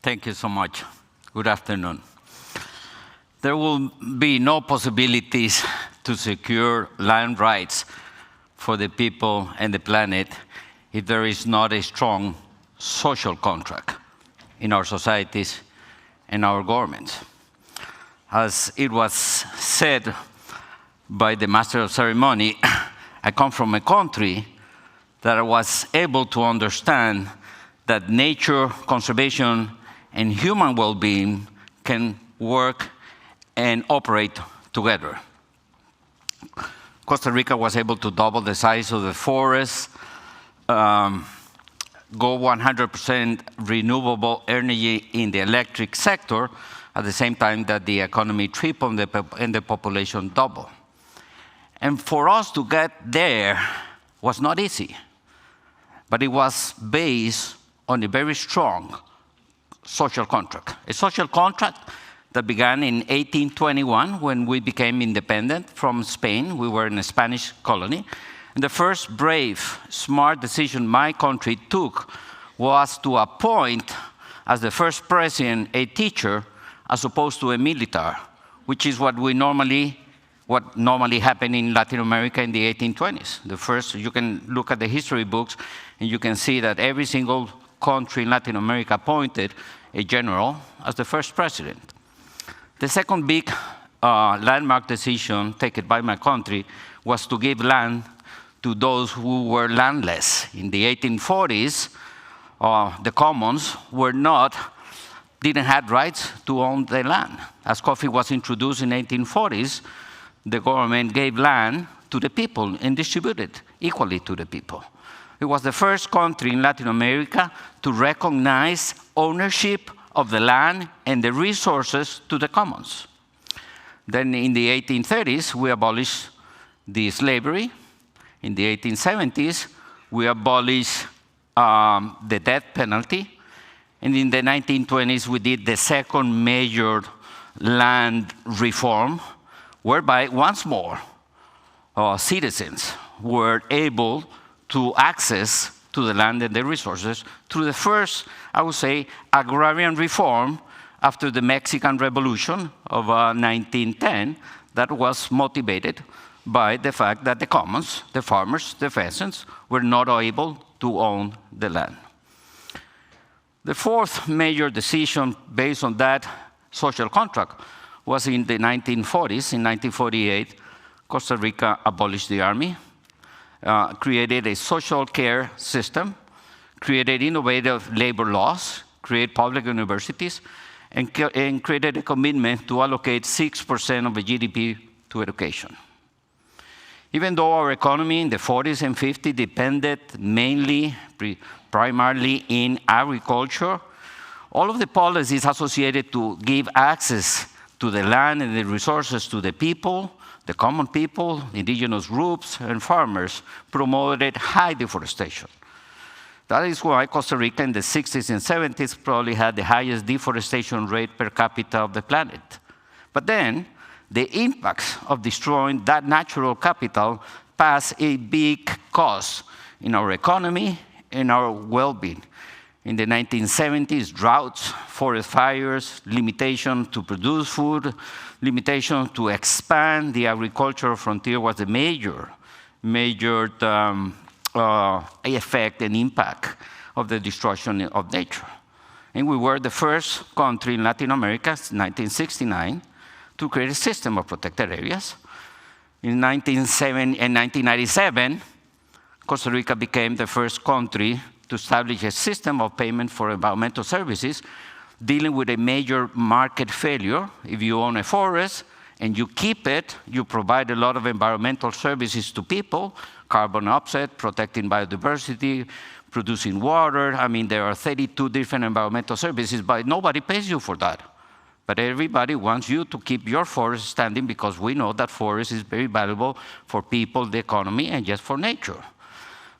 Thank you so much. Good afternoon. There will be no possibilities to secure land rights for the people and the planet if there is not a strong social contract in our societies and our governments. As it was said by the Master of Ceremony, I come from a country that was able to understand that nature, conservation, and human well-being can work and operate together. Costa Rica was able to double the size of the forest, go 100% renewable energy in the electric sector, at the same time that the economy tripled and the population doubled. And for us to get there was not easy, but it was based on a very strong social contract. A social contract that began in 1821 when we became independent from Spain. We were in a Spanish colony. And the first brave, smart decision my country took was to appoint as the first president a teacher as opposed to a military, which is what normally happened in Latin America in the 1820s. The first, you can look at the history books and you can see that every single country in Latin America appointed a general as the first president. The second big landmark decision taken by my country was to give land to those who were landless. In the 1840s, the commons didn't have rights to own the land. As coffee was introduced in the 1840s, the government gave land to the people and distributed equally to the people. It was the first country in Latin America to recognize ownership of the land and the resources to the commons. Then in the 1830s, we abolished the slavery. In the 1870s, we abolished the death penalty. And in the 1920s, we did the second major land reform, whereby once more citizens were able to access to the land and the resources through the first, I would say, agrarian reform after the Mexican Revolution of 1910 that was motivated by the fact that the commons, the farmers, the peasants, were not able to own the land. The fourth major decision based on that social contract was in the 1940s. In 1948, Costa Rica abolished the army, created a social care system, created innovative labor laws, created public universities, and created a commitment to allocate 6% of the GDP to education. Even though our economy in the 40s and 50s depended primarily in agriculture, all of the policies associated to give access to the land and the resources to the people, the common people, indigenous groups, and farmers promoted high deforestation. That is why Costa Rica in the 60s and 70s probably had the highest deforestation rate per capita of the planet. But then, the impacts of destroying that natural capital passed a big cost in our economy and our well-being. In the 1970s, droughts, forest fires, limitation to produce food, limitation to expand the agricultural frontier was a major effect and impact of the destruction of nature. And we were the first country in Latin America, 1969, to create a system of protected areas. In 1997, Costa Rica became the first country to establish a system of payment for environmental services, dealing with a major market failure. If you own a forest and you keep it, you provide a lot of environmental services to people, carbon offset, protecting biodiversity, producing water. I mean, there are 32 different environmental services, but nobody pays you for that. But everybody wants you to keep your forest standing because we know that forest is very valuable for people, the economy, and just for nature.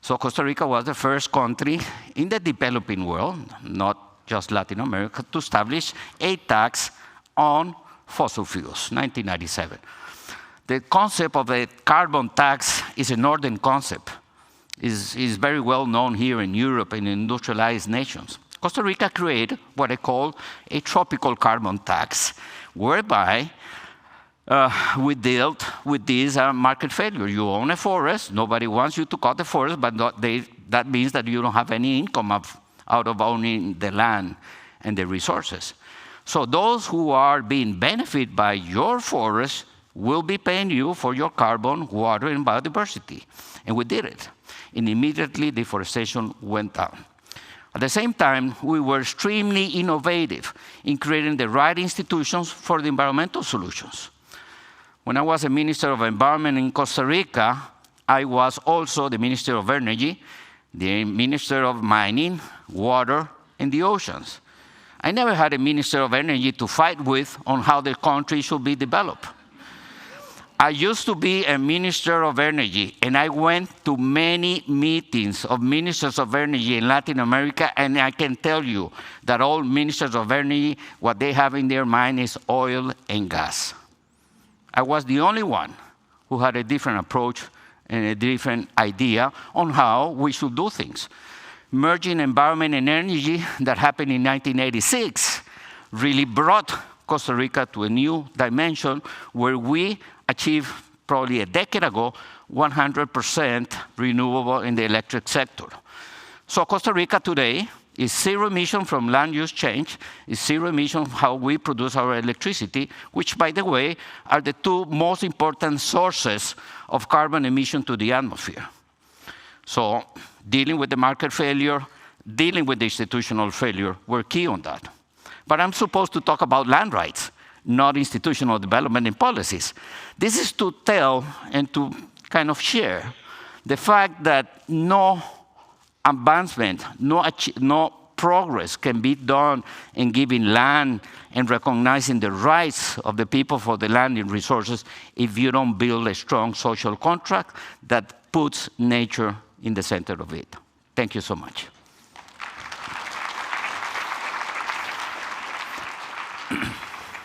So Costa Rica was the first country in the developing world, not just Latin America, to establish a tax on fossil fuels, 1997. The concept of a carbon tax is a northern concept. Is very well known here in Europe and in industrialized nations. Costa Rica created what I call a tropical carbon tax, whereby we dealt with this market failure. You own a forest, nobody wants you to cut the forest, but that means that you don't have any income out of owning the land and the resources. So those who are being benefited by your forest will be paying you for your carbon, water, and biodiversity. And we did it. And immediately deforestation went down. At the same time, we were extremely innovative in creating the right institutions for the environmental solutions. When I was a Minister of Environment in Costa Rica, I was also the Minister of Energy, the Minister of Mining, Water, and the Oceans. I never had a Minister of Energy to fight with on how the country should be developed. I used to be a Minister of Energy, and I went to many meetings of Ministers of Energy in Latin America, and I can tell you that all Ministers of Energy, what they have in their mind is oil and gas. I was the only one who had a different approach and a different idea on how we should do things. Merging environment and energy that happened in 1986 really brought Costa Rica to a new dimension where we achieved, probably a decade ago, 100% renewable in the electric sector. So Costa Rica today is zero emission from land use change, is zero emission from how we produce our electricity, which, by the way, are the two most important sources of carbon emission to the atmosphere. So dealing with the market failure, dealing with the institutional failure, were key on that. But I'm supposed to talk about land rights, not institutional development and policies. This is to tell and to kind of share the fact that no advancement, no progress can be done in giving land and recognizing the rights of the people for the land and resources if you don't build a strong social contract that puts nature in the center of it. Thank you so much.